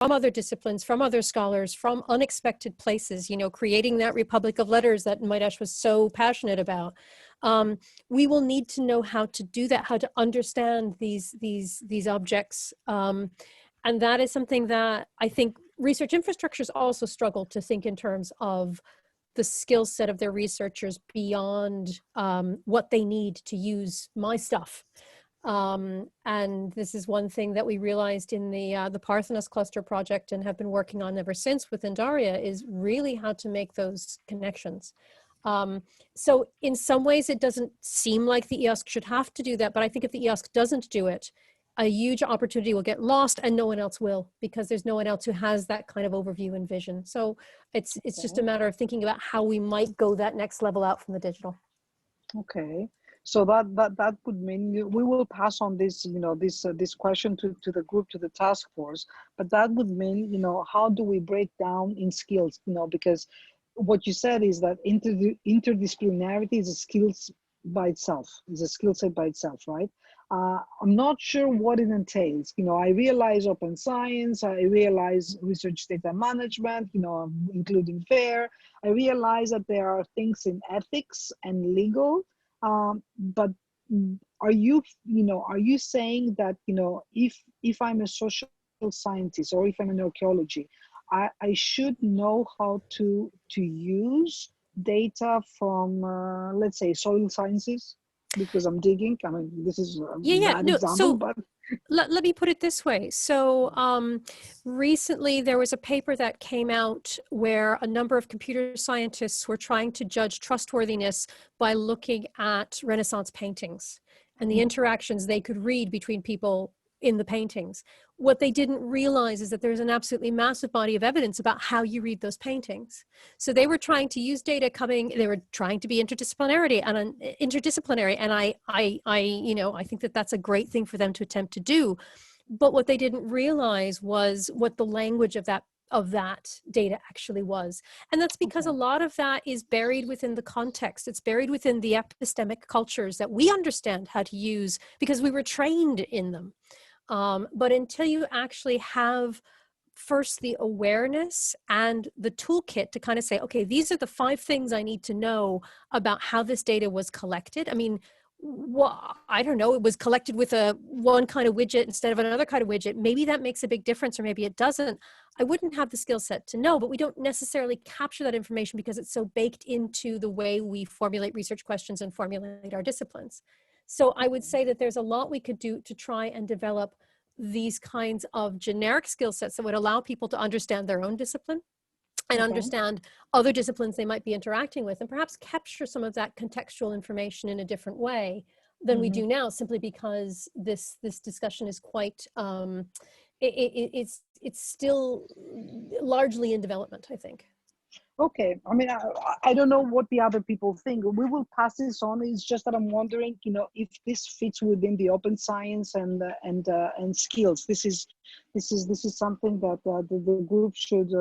other disciplines, from other scholars, from unexpected places, you know, creating that republic of letters that Maidesh was so passionate about. We will need to know how to do that, how to understand these objects. And that is something that I think research infrastructures also struggle to think in terms of the skill set of their researchers beyond what they need to use my stuff. And this is one thing that we realized in the Parthenos cluster project and have been working on ever since with Indaria, is really how to make those connections. So in some ways it doesn't seem like the EOSC should have to do that, but I think if the EOSC doesn't do it, a huge opportunity will get lost and no one else will, because there's no one else who has that kind of overview and vision. So it's just a matter of thinking about how we might go that next level out from the digital. Okay. So that would mean we will pass on this, you know, this question to the group, to the task force, but that would mean, you know, how do we break down in skills, you know, because what you said is that interdisciplinarity is a skills by itself, is a skill set by itself, right? I'm not sure what it entails. You know, I realize open science, I realize research data management, you know, including FAIR. I realize that there are things in ethics and legal, but are you saying that, you know, if I'm a social scientist or if I'm in archaeology, I should know how to use data from, let's say, soil sciences, because I'm digging. I mean, this is a bad example, so but let me put it this way. So recently there was a paper that came out where a number of computer scientists were trying to judge trustworthiness by looking at Renaissance paintings and the interactions they could read between people in the paintings. What they didn't realize is that there's an absolutely massive body of evidence about how you read those paintings. So they were trying to use data they were trying to be interdisciplinary, and I think that that's a great thing for them to attempt to do. But what they didn't realize was what the language of that data actually was. And that's because a lot of that is buried within the context. It's buried within the epistemic cultures that we understand how to use because we were trained in them. But until you actually have first the awareness and the toolkit to kind of say, okay, these are the 5 things I need to know about how this data was collected. I mean, I don't know, it was collected with one kind of widget instead of another kind of widget. Maybe that makes a big difference, or maybe it doesn't. I wouldn't have the skill set to know, but we don't necessarily capture that information because it's so baked into the way we formulate research questions and formulate our disciplines. So I would say that there's a lot we could do to try and develop these kinds of generic skill sets that would allow people to understand their own discipline and understand other disciplines they might be interacting with, and perhaps capture some of that contextual information in a different way than we do now, simply because this discussion is quite, it's still largely in development, I think. Okay, I mean, I don't know what the other people think. We will pass this on. It's just that I'm wondering, you know, if this fits within the open science and skills. This is something that the group should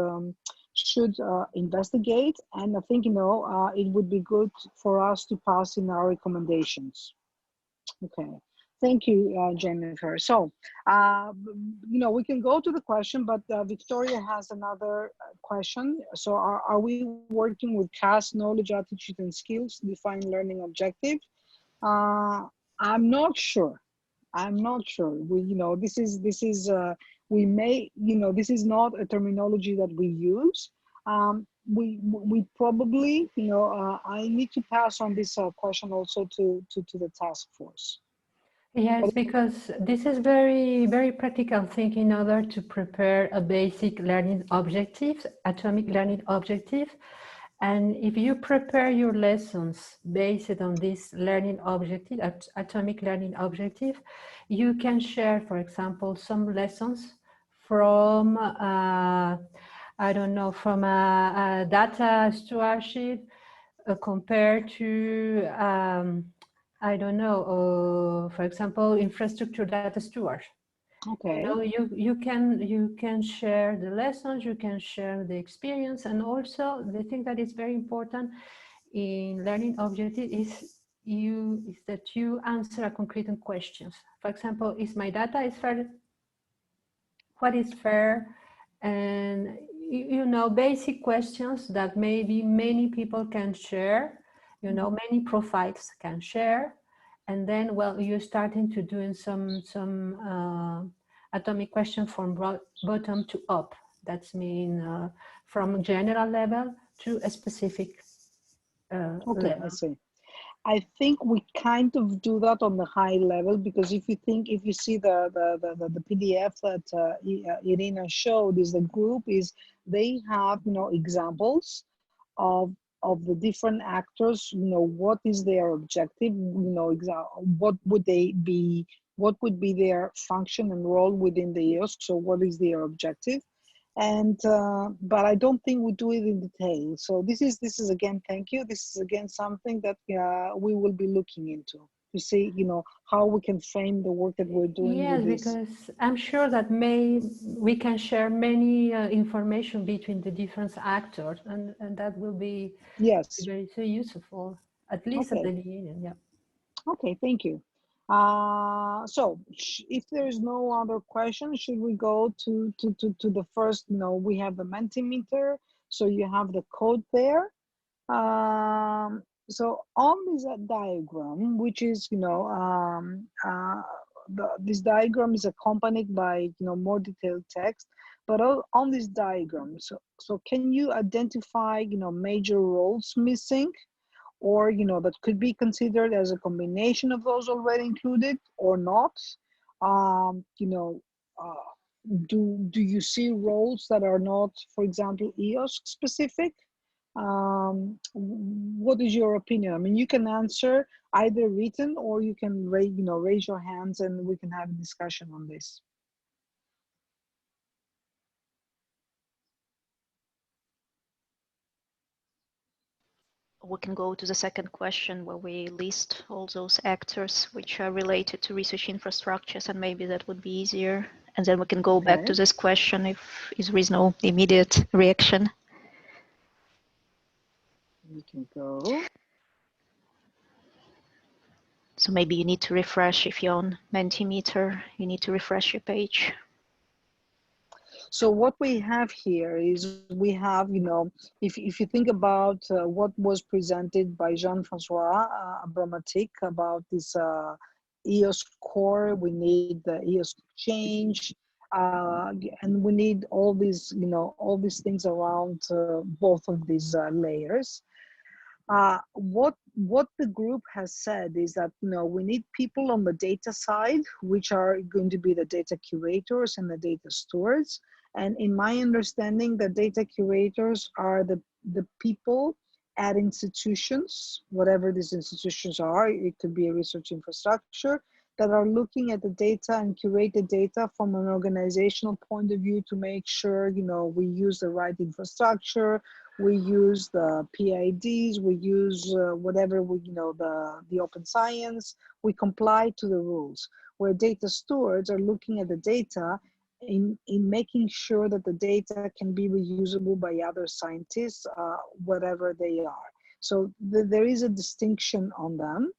investigate, and I think, you know, it would be good for us to pass in our recommendations. Okay. Thank you, Jennifer. So, you know, we can go to the question, but Victoria has another question. So are we working with CAS, knowledge, attitude, and skills to define learning objective? I'm not sure. We, you know, this is we may, you know, this is not a terminology that we use. We probably, you know, I need to pass on this question also to the task force. Yes, because this is very, very practical thing in order to prepare a basic learning objective, atomic learning objective. And if you prepare your lessons based on this learning objective, atomic learning objective, you can share, for example, some lessons from, I don't know, from a data stewardship compared to, I don't know, for example, infrastructure data steward. Okay. You know, you can share the lessons, you can share the experience, and also the thing that is very important in learning objective is that you answer a concrete questions. For example, is my data is fair? What is fair? and you know, basic questions that maybe many people can share, you know, many profiles can share. And then, well, you're starting to doing some atomic question from bottom to up. That's mean from general level to a specific Okay, level. I see. I think we kind of do that on the high level, because if you see the PDF that Irina showed, is the group is, they have, you know, examples of the different actors, you know, what is their objective, you know, what would they be, what would be their function and role within the EOSC, so what is their objective. And but I don't think we do it in detail. So this is again, thank you. This is again something that we will be looking into to see, you know, how we can frame the work that we're doing Yes, with this. because I'm sure that we can share many information between the different actors, and that will be Yes. very so useful, at least at the beginning. Yeah. Okay, thank you. So if there is no other question, should we go to the first? You know, we have the Mentimeter, so you have the code there. So on this diagram, which is, you know, this diagram is accompanied by, you know, more detailed text, but on this diagram, so can you identify, you know, major roles missing, or, you know, that could be considered as a combination of those already included or not? You know, do you see roles that are not, for example, EOSC specific? What is your opinion? I mean, you can answer either written, or you can raise your hands and we can have a discussion on this. We can go to the second question, where we list all those actors which are related to research infrastructures, and maybe that would be easier. And then we can go back to this question if there is no immediate reaction. We can go. So maybe you need to refresh, if you're on Mentimeter, you need to refresh your page. So what we have here is, we have, you know, if you think about what was presented by Jean-Francois Abramatic about this EOS core, we need the EOS change, and we need all these, you know, all these things around both of these layers. What the group has said is that, you know, we need people on the data side, which are going to be the data curators and the data stewards. And in my understanding, the data curators are the people at institutions, whatever these institutions are. It could be a research infrastructure, that are looking at the data and curate the data from an organizational point of view to make sure, you know, we use the right infrastructure, we use the PIDs, we use whatever we, you know, the open science, we comply to the rules. Where data stewards are looking at the data in making sure that the data can be reusable by other scientists, whatever they are. So there is a distinction on them.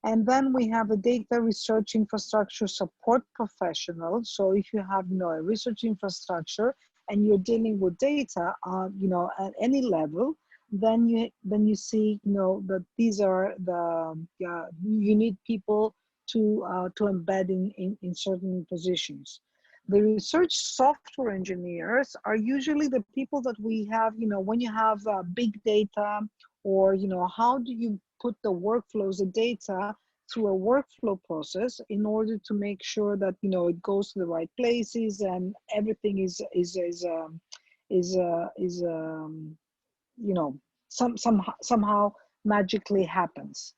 And then we have a data research infrastructure support professional. So if you have, you know, a research infrastructure and you're dealing with data, you know, at any level, then you see, you know, that these are the you need people to embed in certain positions. The research software engineers are usually the people that we have, you know, when you have big data, or, you know, how do you put the workflows, the data, through a workflow process in order to make sure that, you know, it goes to the right places and everything is you know, somehow magically happens.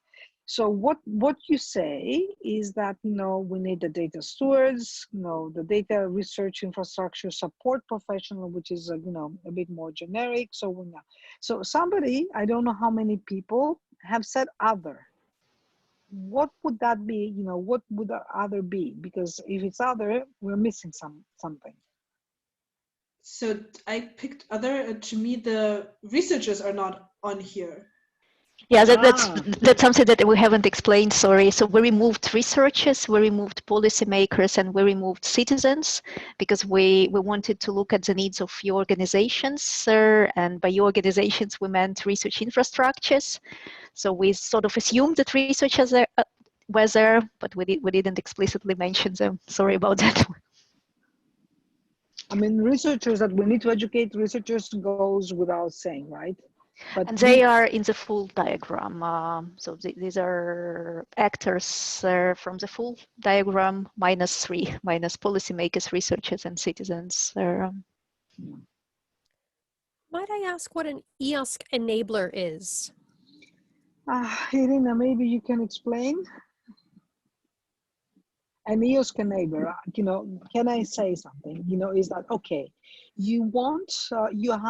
So what you say is that, you know, we need the data stewards, you know, the data research infrastructure support professional, which is you know, a bit more generic. So we know. So somebody, I don't know how many people have said other. What would that be? You know, what would the other be? Because if it's other, we're missing something. So I picked other. To me, the researchers are not on here. Yeah, Ah, that's something that we haven't explained, sorry. So we removed researchers, we removed policymakers, and we removed citizens because we wanted to look at the needs of your organizations, and by your organizations we meant research infrastructures. So we sort of assumed that researchers were there, but we didn't explicitly mention them. Sorry about that. I mean, researchers that we need to educate researchers goes without saying, right? But And they are in the full diagram. So these are actors from the full diagram, -3, minus policymakers, researchers, and citizens. Might I ask what an EOSC enabler is? Irina, maybe you can explain? An EOSC enabler, you know, can I say something? You know, is that, okay, you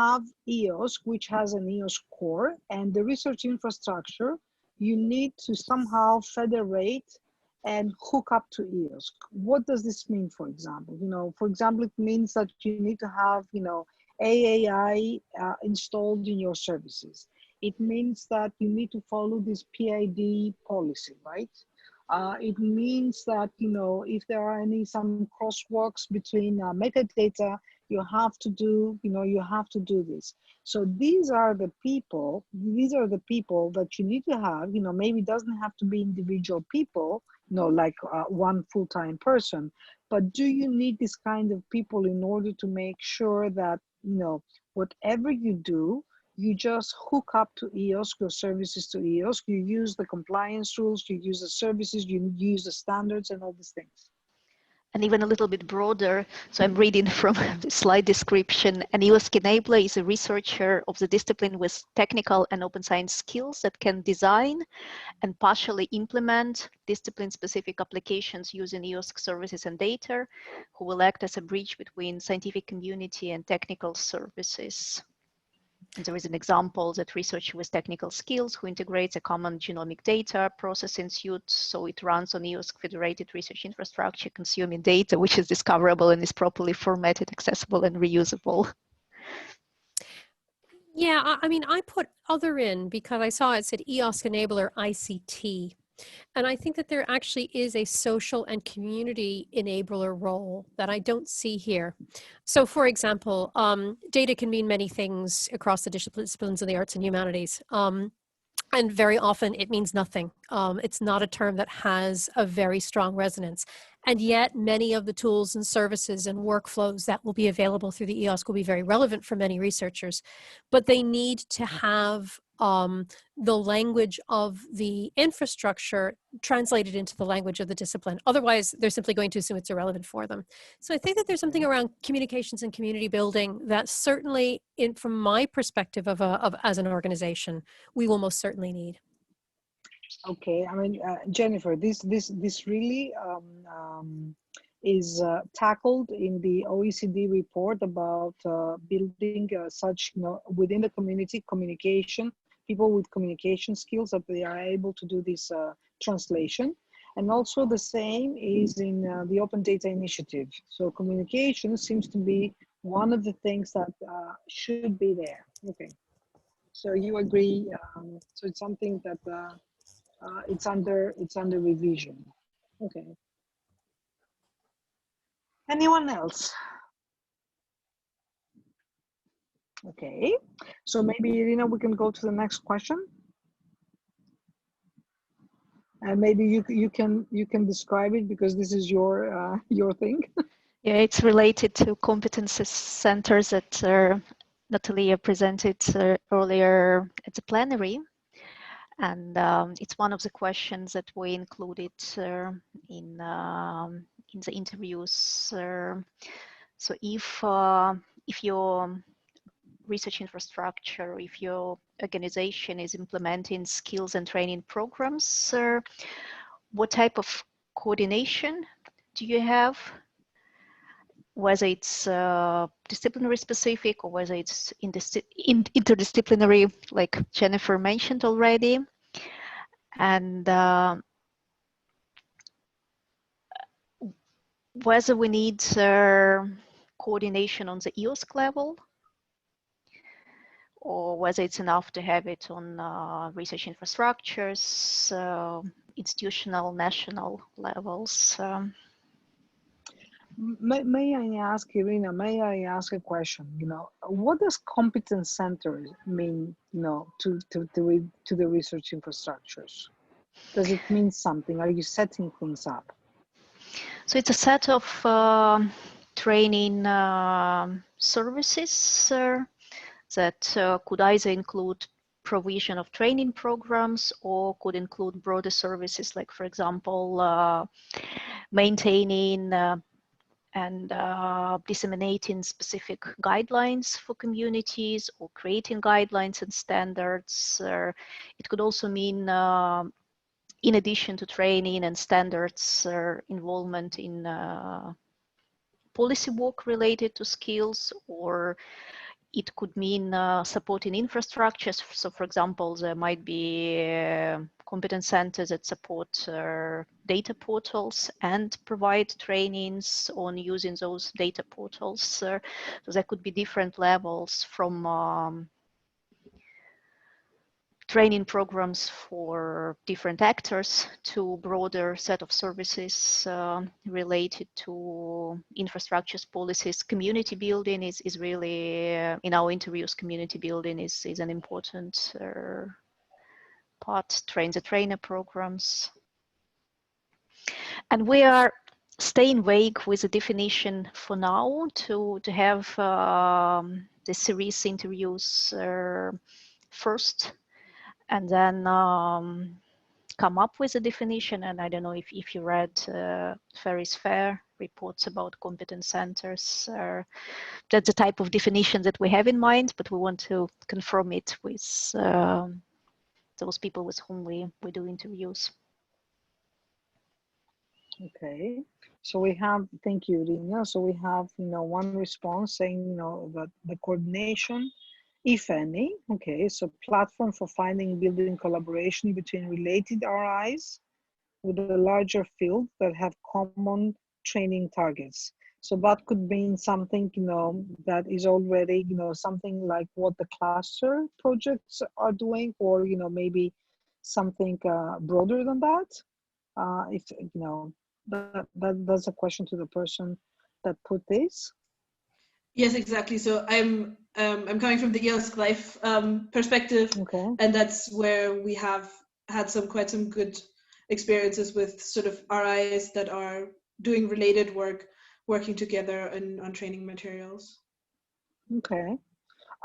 have EOSC, which has an EOSC core, and the research infrastructure, you need to somehow federate and hook up to EOSC. What does this mean, for example? You know, for example, it means that you need to have, you know, AAI installed in your services. It means that you need to follow this PID policy, right? It means that, you know, if there are some crosswalks between metadata, you have to do, you know, you have to do this. So these are the people that you need to have, you know, maybe it doesn't have to be individual people, you know, like one full-time person, but do you need this kind of people in order to make sure that, you know, whatever you do, you just hook up to EOSC, your services to EOSC, you use the compliance rules, you use the services, you use the standards and all these things. And even a little bit broader, so I'm reading from the slide description, an EOSC enabler is a researcher of the discipline with technical and open science skills that can design and partially implement discipline-specific applications using EOSC services and data, who will act as a bridge between scientific community and technical services. And there is an example that researcher with technical skills who integrates a common genomic data processing suite, so it runs on EOSC federated research infrastructure, consuming data which is discoverable and is properly formatted, accessible, and reusable. Yeah, I mean, I put other in because I saw it said EOSC enabler ICT. And I think that there actually is a social and community enabler role that I don't see here. So for example, data can mean many things across the disciplines of the arts and humanities. And very often it means nothing. It's not a term that has a very strong resonance. And yet many of the tools and services and workflows that will be available through the EOSC will be very relevant for many researchers, but they need to have the language of the infrastructure translated into the language of the discipline. Otherwise, they're simply going to assume it's irrelevant for them. So I think that there's something around communications and community building that certainly, from my perspective as an organization, we will most certainly need. Okay, I mean, Jennifer, this really is tackled in the OECD report about building such, you know, within the community communication, people with communication skills, that they are able to do this translation. And also the same is in the Open Data Initiative. So communication seems to be one of the things that should be there. Okay, so you agree? So it's something that it's under revision. Okay. Anyone else? Okay. So maybe, Irina, we can go to the next question. And maybe you can describe it because this is your thing. Yeah, it's related to competences centers that Natalia presented earlier at the plenary. And it's one of the questions that we included in the interviews. So if your research infrastructure, if your organization is implementing skills and training programs, what type of coordination do you have? Whether it's disciplinary specific or whether it's interdisciplinary, like Jennifer mentioned already. And whether we need coordination on the EOSC level, or whether it's enough to have it on research infrastructures, institutional, national levels. May I ask, Irina, may I ask a question? You know, what does competence center mean, you know, to the research infrastructures? Does it mean something? Are you setting things up? So it's a set of training services that could either include provision of training programs or could include broader services, like, for example, maintaining and disseminating specific guidelines for communities or creating guidelines and standards. It could also mean, in addition to training and standards, involvement in policy work related to skills, or it could mean supporting infrastructures. So, for example, there might be competence centers that support data portals and provide trainings on using those data portals. So there could be different levels, from training programs for different actors to broader set of services related to infrastructures, policies. Community building is really, in our interviews, community building is an important part. Train-the-trainer programs. And we are staying vague with the definition for now to have the series interviews first, and then come up with a definition. And I don't know if you read Ferry's Fair reports about competence centers. That's the type of definition that we have in mind, but we want to confirm it with those people with whom we do interviews. Okay, so we have, thank you, Irina. So we have, you know, one response saying, you know, that the coordination, if any, okay, so platform for finding and building collaboration between related RIs with a larger field that have common training targets. So that could mean something, you know, that is already, you know, something like what the cluster projects are doing, or, you know, maybe something broader than that. If, you know, that's a question to the person that put this. Yes, exactly. So I'm coming from the EOSC Life perspective, okay, and that's where we have had quite some good experiences with sort of RIs that are doing related work, working together on training materials. Okay.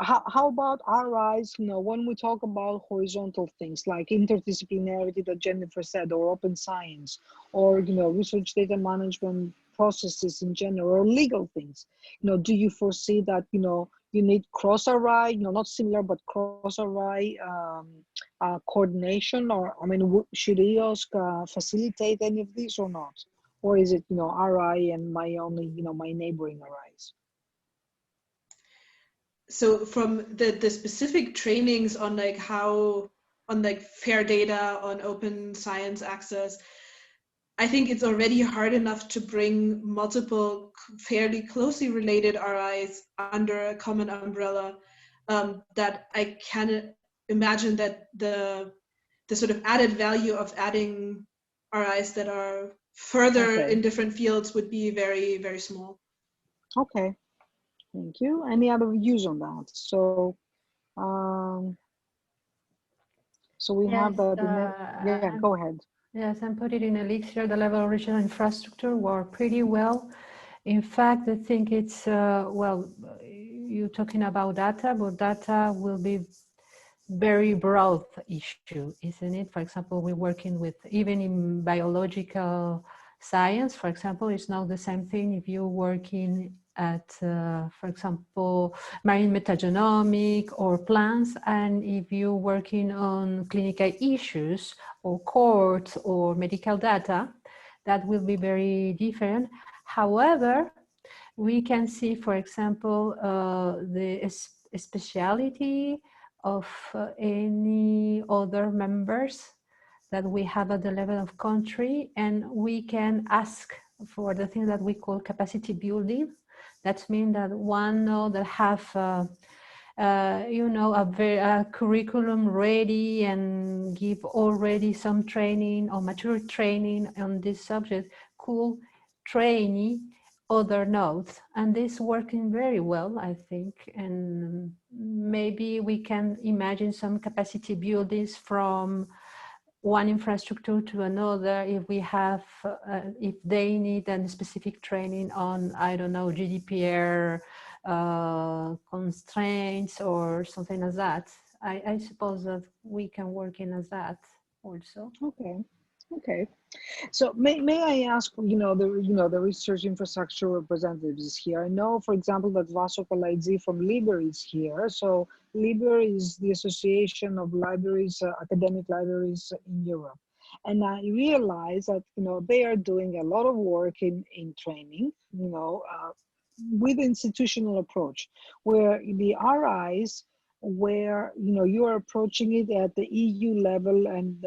How about RIs, you know, when we talk about horizontal things like interdisciplinarity that Jennifer said, or open science, or, you know, research data management processes in general, or legal things, you know, do you foresee that, you know, you need cross-RI, you know, not similar, but cross-RI coordination? Or, I mean, should EOSC facilitate any of this or not? Or is it, you know, RI and my only, you know, my neighboring RIs? So from the specific trainings on like how, on like fair data, on open science access, I think it's already hard enough to bring multiple fairly closely related RIs under a common umbrella, that I can imagine that the sort of added value of adding RIs that are further in different fields would be very, very small. Okay. Thank you. Any other views on that? So, so we have that. Yeah, go ahead. Yes, and put it in Elixir. The level of regional infrastructure work pretty well. In fact, I think it's well, you're talking about data, but data will be very broad issue, isn't it? For example, we're working with, even in biological science, for example, it's not the same thing if you're working at, for example, marine metagenomic or plants, and if you're working on clinical issues or courts or medical data, that will be very different. However, we can see, for example, the speciality of any other members that we have at the level of country, and we can ask for the thing that we call capacity building. That means that one node that have you know, a curriculum ready and give already some training or mature training on this subject could train other nodes, and this working very well, I think. And maybe we can imagine some capacity buildings from one infrastructure to another if we have, if they need a specific training on, I don't know, GDPR constraints or something like that. I suppose that we can work in as that also. Okay, okay. So may I ask, the research infrastructure representatives is here. I know, for example, that Vaso Kalaidze from LIBER is here. So LIBER is the Association of Libraries, Academic Libraries in Europe. And I realize that, they are doing a lot of work in training, with institutional approach, where the RIs, where you are approaching it at the EU level and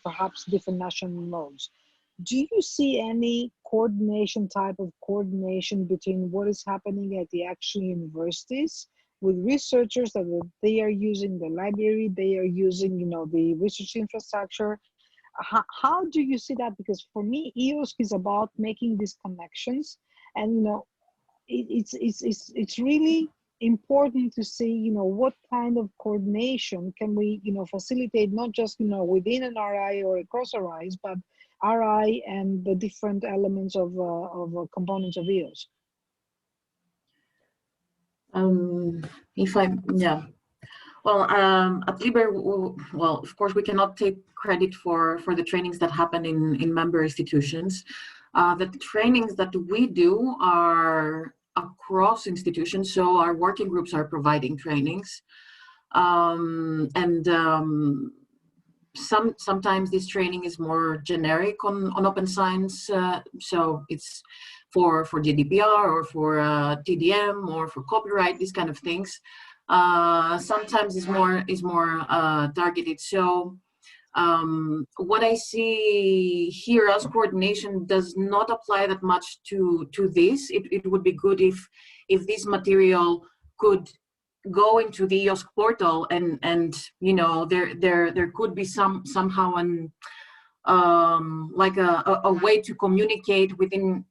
perhaps different national nodes. Do you see any type of coordination between what is happening at the actual universities with researchers that they are using the library, they are using the research infrastructure? How do you see that? Because for me, EOSC is about making these connections, and it's really important to see, what kind of coordination can we, facilitate, not just, within an RI or across RIs, but RI and the different elements of components of EOS. Well, at LIBER, well, of course, we cannot take credit for the trainings that happen in member institutions. The trainings that we do are across institutions, so our working groups are providing trainings. Sometimes this training is more generic on open science, so it's for GDPR or for TDM or for copyright, these kind of things. Sometimes is more targeted. So what I see here as coordination does not apply that much to this. It would be good if this material could go into the EOSC portal and there could be somehow like a way to communicate within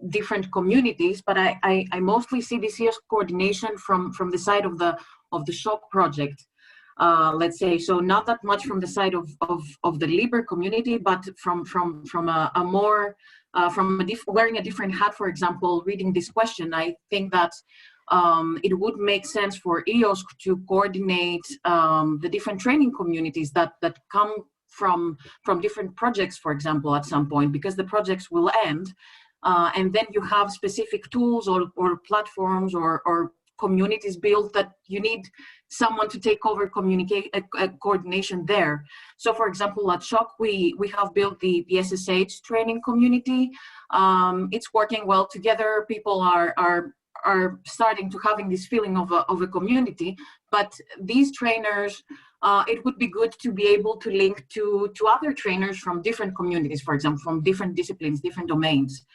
different communities, but I mostly see this EOSC coordination from the side of the SHOC project, let's say. So not that much from the side of the LIBER community, but from a more wearing a different hat. For example, reading this question, I think that it would make sense for EOSC to coordinate the different training communities that come from different projects, for example, at some point, because the projects will end. And then you have specific tools or platforms or communities built that you need someone to take over coordination there. So for example, at SHOC, we have built the SSH training community. It's working well together. People are starting to having this feeling of a community, but these trainers, it would be good to be able to link to other trainers from different communities, for example, from different disciplines, different domains.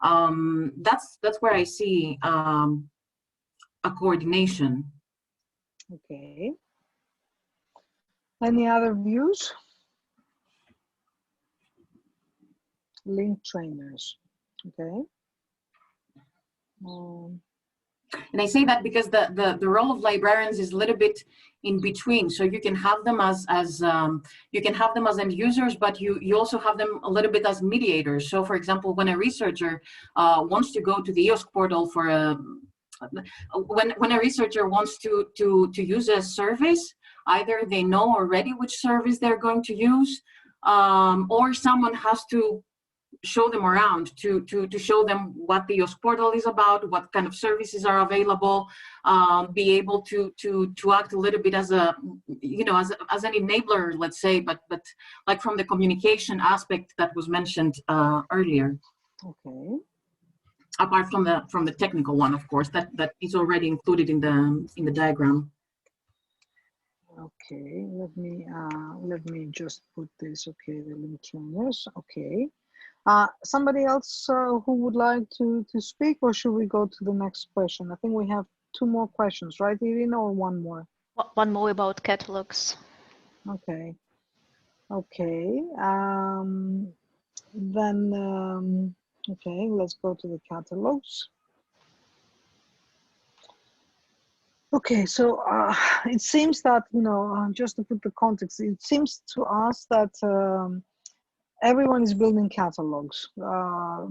That's where I see a coordination. Okay. Any other views? Link trainers. Okay. And I say that because the role of librarians is a little bit in between. So you can have them as you can have them as end users, but you also have them a little bit as mediators. So for example, when a researcher wants to go to the EOSC portal for when a researcher wants to use a service, either they know already which service they're going to use, or someone has to show them around to show them what the EOSC portal is about, what kind of services are available, be able to act a little bit as a, as an enabler, let's say, but like from the communication aspect that was mentioned earlier. Okay. Apart from the technical one, of course, that is already included in the diagram. Okay, let me just put this. Okay, the link trainers. Okay. Somebody else who would like to speak, or should we go to the next question? I think we have two more questions, right, Irina, or one more? One more about catalogs. Okay. Okay. Okay, let's go to the catalogs. Okay, so it seems that, just to put the context, it seems to us that everyone is building catalogs,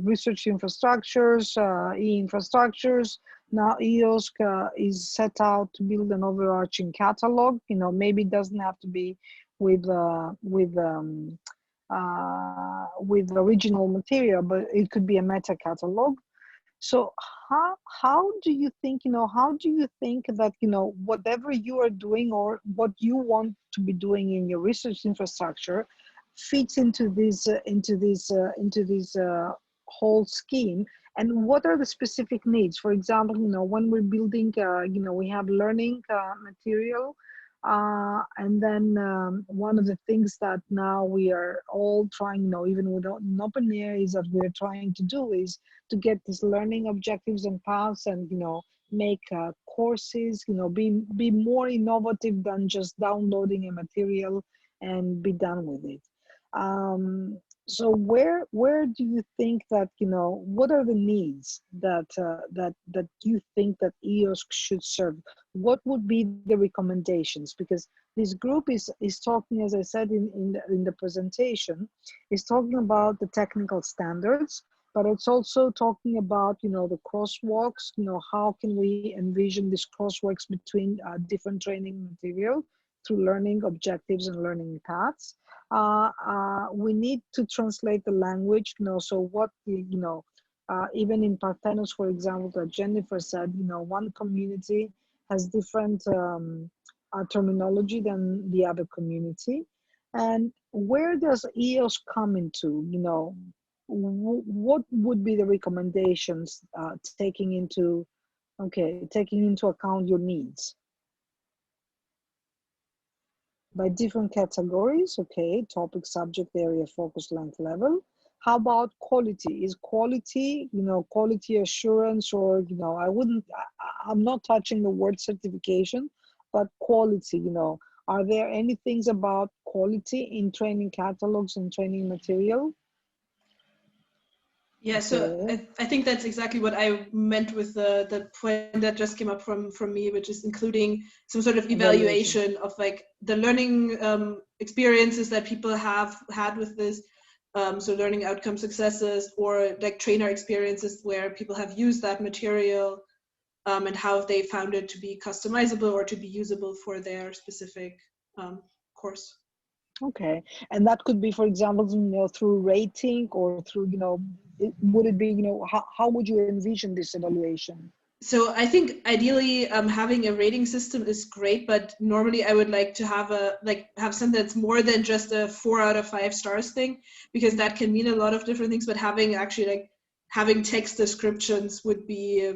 research infrastructures, e-infrastructures. Now EOSC is set out to build an overarching catalog. Maybe it doesn't have to be with original material, but it could be a meta catalog. So how do you think, that, whatever you are doing or what you want to be doing in your research infrastructure fits into this whole scheme, and what are the specific needs? For example, when we're building, we have learning material, and then one of the things that now we are all trying, even with an open air, is that we're trying to do is to get these learning objectives and paths, and make courses, be more innovative than just downloading a material and be done with it. So where do you think that, what are the needs that that you think that EOSC should serve? What would be the recommendations? Because this group is talking, as I said in the presentation, is talking about the technical standards, but it's also talking about, the crosswalks, how can we envision these crosswalks between different training material through learning objectives and learning paths. We need to translate the language, so what, even in Parthenos, for example, that Jennifer said, one community has different terminology than the other community. And where does EOS come into, what would be the recommendations taking into account your needs? By different categories, okay, topic, subject, area, focus, length, level. How about quality? Is quality, quality assurance, or, I'm not touching the word certification, but quality, are there any things about quality in training catalogs and training material? Yeah, so I think that's exactly what I meant with the point that just came up from me, which is including some sort of evaluation of like the learning experiences that people have had with this, so learning outcome successes, or like trainer experiences where people have used that material, and how they found it to be customizable or to be usable for their specific course. Okay, and that could be, for example, through rating, or through, would it be, how would you envision this evaluation? So I think ideally having a rating system is great, but normally I would like to have something that's more than just a 4 out of 5 stars thing, because that can mean a lot of different things. But having text descriptions would be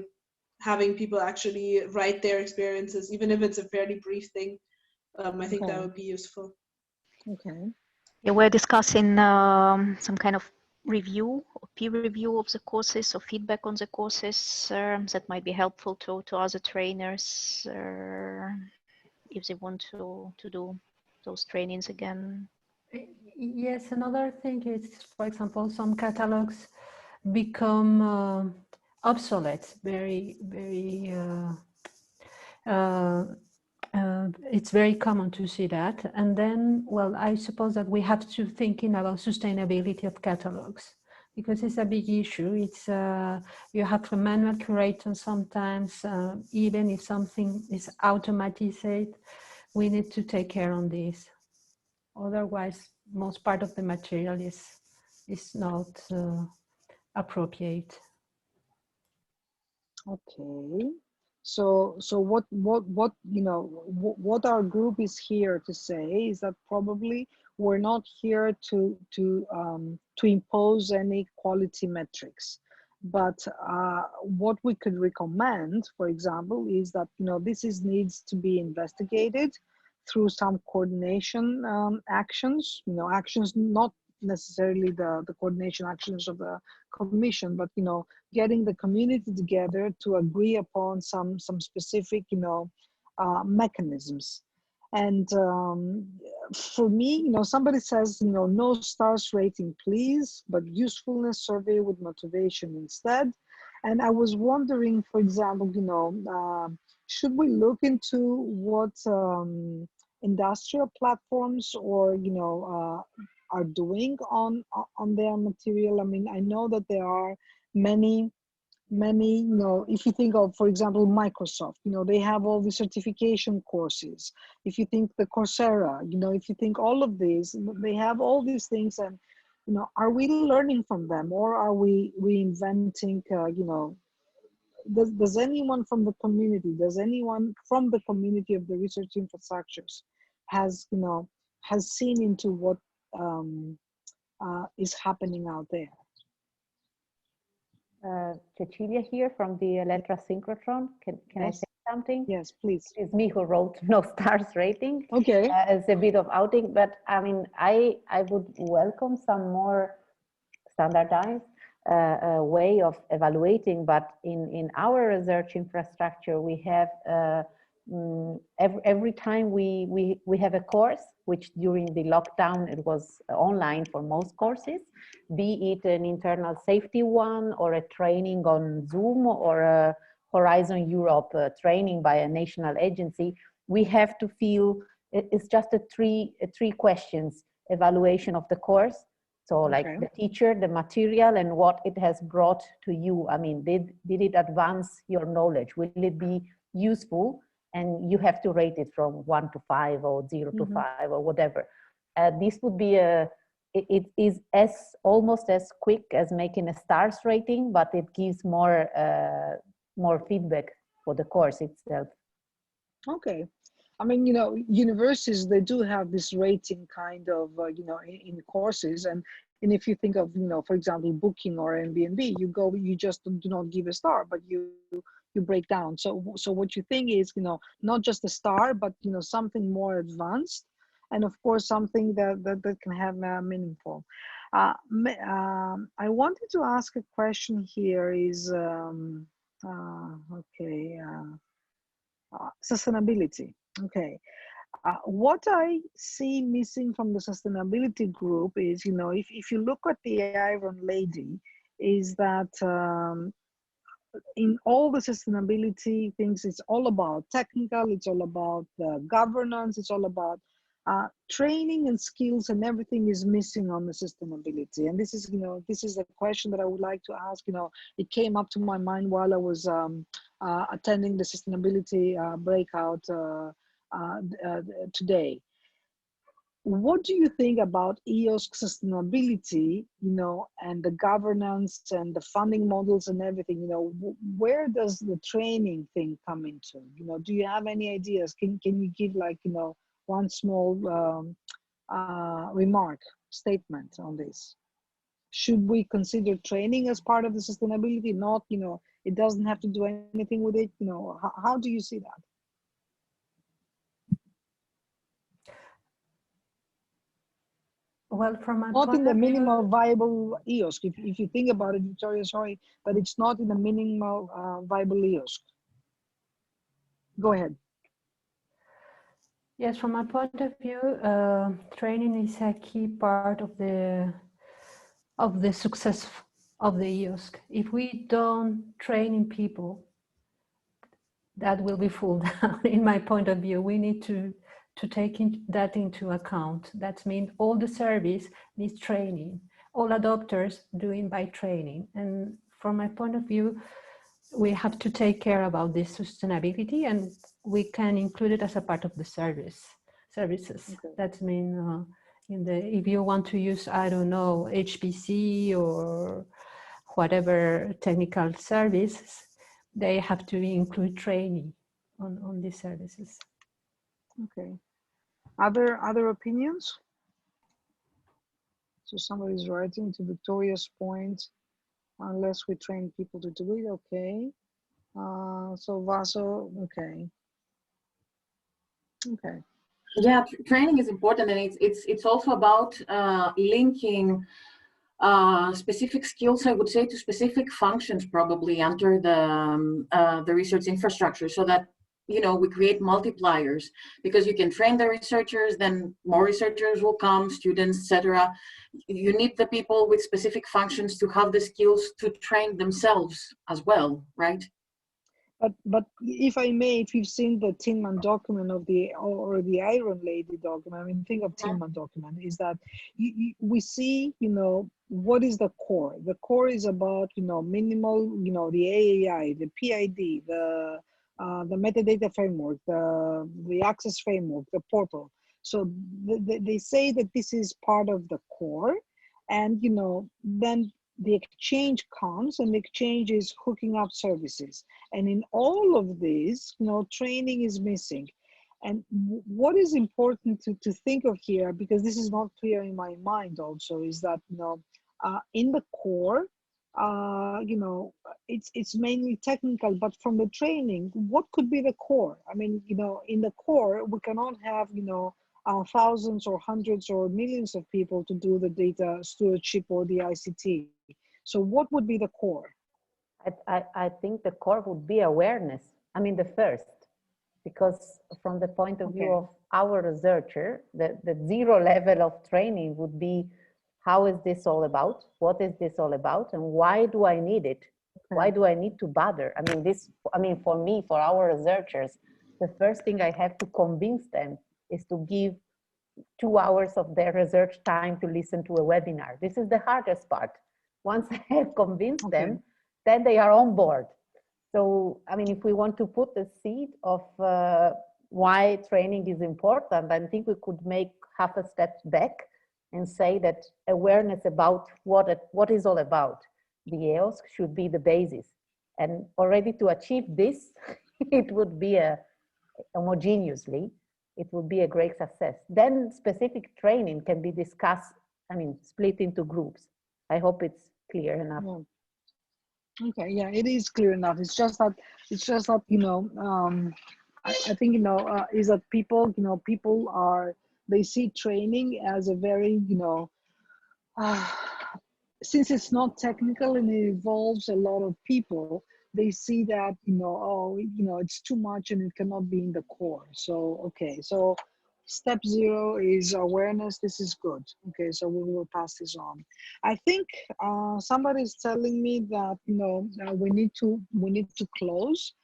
having people actually write their experiences, even if it's a fairly brief thing. I think that would be useful. Okay. Yeah, we're discussing some kind of review or peer review of the courses, or feedback on the courses that might be helpful to other trainers if they want to do those trainings again. Yes, another thing is, for example, some catalogs become obsolete very, very it's very common to see that. And then, well, I suppose that we have to thinking about sustainability of catalogs, because it's a big issue. It's you have to manual curate, and sometimes even if something is automated, we need to take care on this. Otherwise, most part of the material is not appropriate. Okay. So what our group is here to say is that probably we're not here to impose any quality metrics, but what we could recommend, for example, is that this needs to be investigated through some coordination actions. Actions not necessarily the coordination actions of the commission, but getting the community together to agree upon some specific mechanisms. And for me, somebody says, no stars rating, please, but usefulness survey with motivation instead. And I was wondering, for example, should we look into what industrial platforms or are doing on their material? I mean, I know that there are many, if you think of, for example, Microsoft, they have all the certification courses. If you think the Coursera, if you think all of these, they have all these things. And, are we learning from them, or are we reinventing, does anyone from the community, of the research infrastructures has seen into what is happening out there? Cecilia here from the Electra Synchrotron. Can I say something? Yes, please. It's me who wrote no stars rating. Okay. It's a bit of outing, but I mean, I would welcome some more standardized way of evaluating, but in our research infrastructure, we have every time we have a course, which during the lockdown, it was online for most courses, be it an internal safety one or a training on Zoom or a Horizon Europe training by a national agency, we have to feel it's just three questions: evaluation of the course. So like the teacher, the material, and what it has brought to you. I mean, did it advance your knowledge? Will it be useful? And you have to rate it from 1 to 5 or 0 to 5 or whatever. This would be it is almost as quick as making a stars rating, but it gives more feedback for the course itself. Okay. I mean, universities, they do have this rating kind of, in courses. And if you think of, for example, Booking or Airbnb, you just do not give a star, but you break down. So what you think is, not just a star, but, something more advanced. And of course, something that can have meaningful. I wanted to ask a question here is, sustainability. Okay. What I see missing from the sustainability group is, if you look at the Iron Lady, is that in all the sustainability things, it's all about technical, it's all about governance, it's all about training and skills, and everything is missing on the sustainability. And this is, this is a question that I would like to ask. It came up to my mind while I was attending the sustainability breakout today. What do you think about EOSC sustainability, and the governance and the funding models and everything? Where does the training thing come into? Do you have any ideas? Can you give one small statement on this? Should we consider training as part of the sustainability? Not, it doesn't have to do anything with it. How do you see that? Well, from my not point in the of view, minimal viable EOSC. If you think about it, Victoria, sorry, but it's not in the minimal viable EOSC. Go ahead. yes, from my point of view, training is a key part of the success of the EOSC. If we don't train in people, that will be fall down. In my point of view, we need to take that into account. That means all the service needs training, all adopters doing by training. And from my point of view, we have to take care about this sustainability, and we can include it as a part of the services. Okay. That means if you want to use, I don't know, HPC or whatever technical services, they have to include training on these services. Okay. Other opinions? So somebody's writing to Victoria's point, unless we train people to do it, okay. So Vaso, okay. Okay. Yeah, training is important, and it's also about linking specific skills, I would say, to specific functions, probably under the research infrastructure, so that we create multipliers, because you can train the researchers, then more researchers will come, students, etc. You need the people with specific functions to have the skills to train themselves as well, right? But if I may, if you've seen the Tillman document or the Iron Lady document, I mean, think of Tillman document, is that we see, what is the core? The core is about, minimal, the AAI, the PID, the metadata framework, the access framework, the portal. So they say that this is part of the core, and then the exchange comes, and the exchange is hooking up services. And in all of this, training is missing. And what is important to think of here, because this is not clear in my mind also, is that, in the core, it's mainly technical, but from the training, what could be the core? I mean, in the core, we cannot have, thousands or hundreds or millions of people to do the data stewardship or the ICT. So what would be the core? I think the core would be awareness. I mean, the first, because from the point of view of our researcher, the zero level of training would be, how is this all about? What is this all about? And why do I need it? Why do I need to bother? I mean, for me, for our researchers, the first thing I have to convince them is to give 2 hours of their research time to listen to a webinar. This is the hardest part. Once I have convinced them, then they are on board. So, I mean, if we want to put the seed of why training is important, I think we could make half a step back and say that awareness about what is all about. The EOSC should be the basis. And already to achieve this, it would be homogeneously, it would be a great success. Then specific training can be discussed, split into groups. I hope it's clear enough. Yeah. Okay, yeah, it is clear enough. It's just that I think is that people they see training as a very since it's not technical and it involves a lot of people, they see that it's too much and it cannot be in the core. So so step 0 is awareness. This is good. Okay, so we will pass this on. I think somebody is telling me that we need to close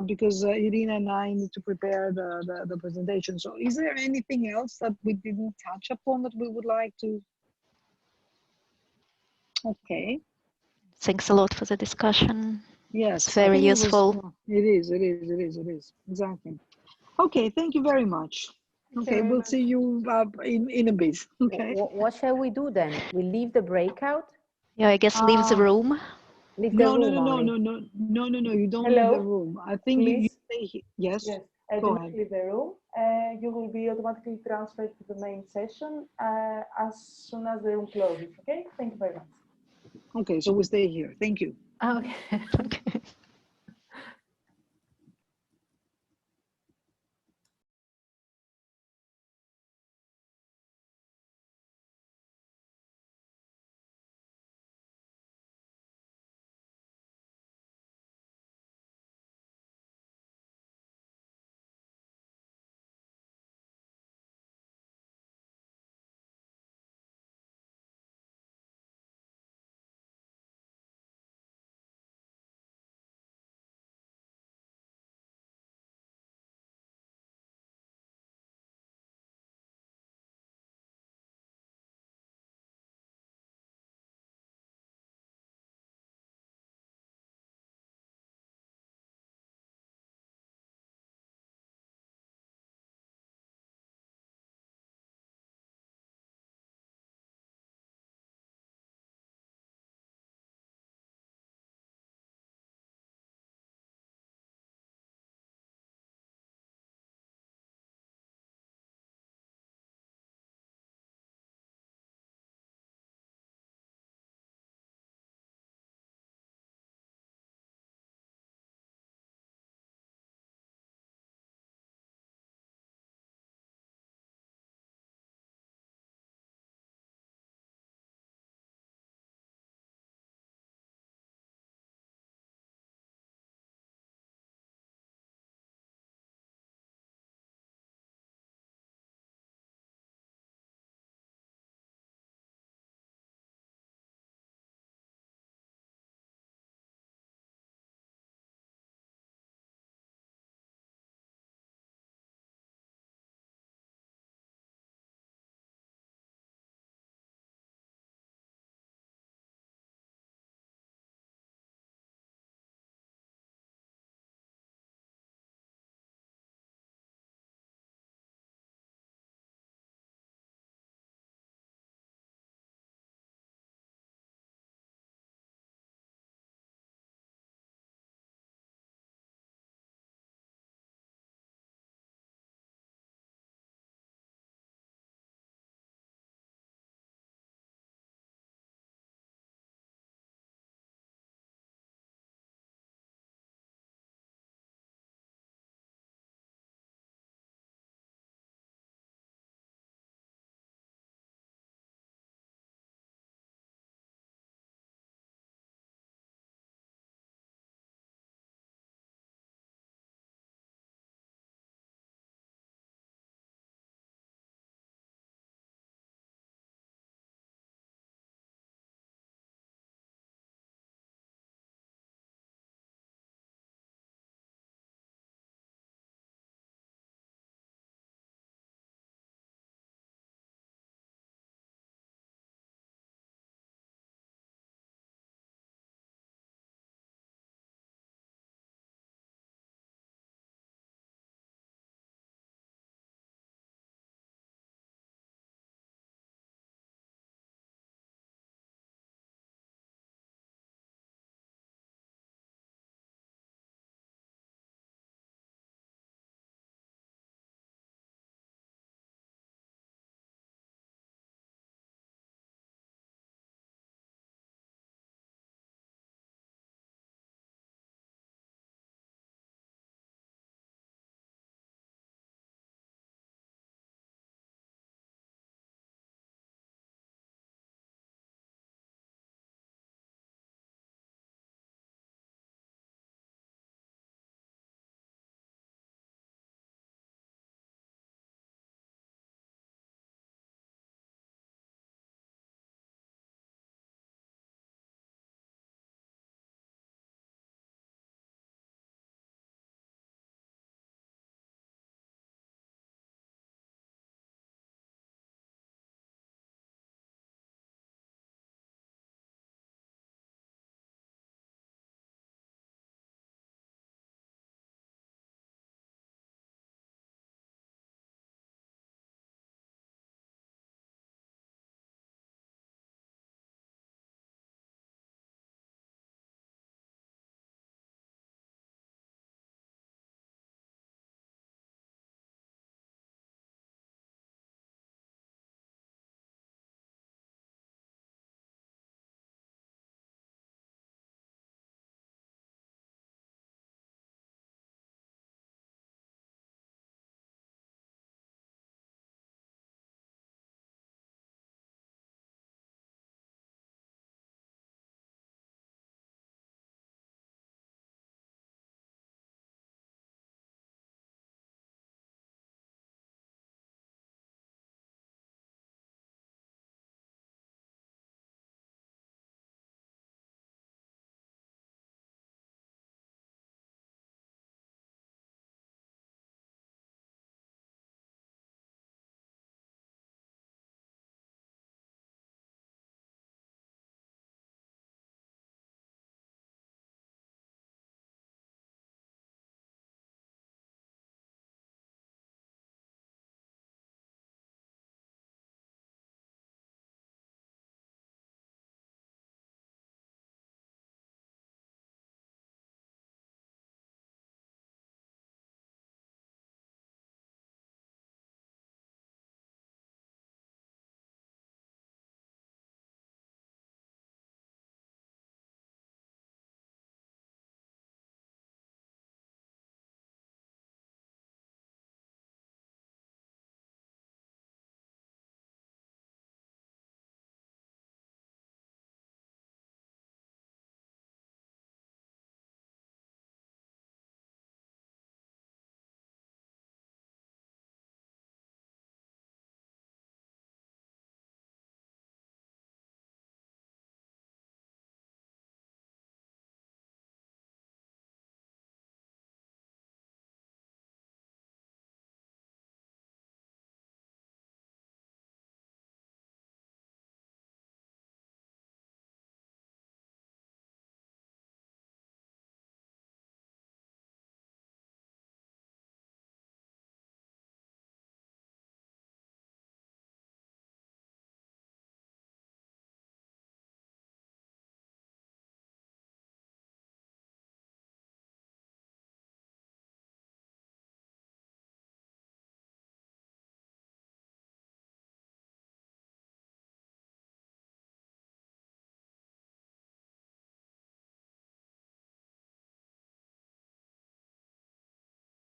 because Irina and I need to prepare the presentation. So is there anything else that we didn't touch upon that we would like to? Okay. Thanks a lot for the discussion. Yes, it's very useful. It is exactly. Okay, thank you very much. Okay, we'll see you in a bit. Okay. What shall we do then? We leave the breakout? Yeah, I guess leave the room. Leave the room No, you don't leave the room. I think you stay here. Yes, do not leave the room. You will be automatically transferred to the main session as soon as the room closes. Okay, thank you very much. Okay, so we stay here. Thank you. Okay. Okay.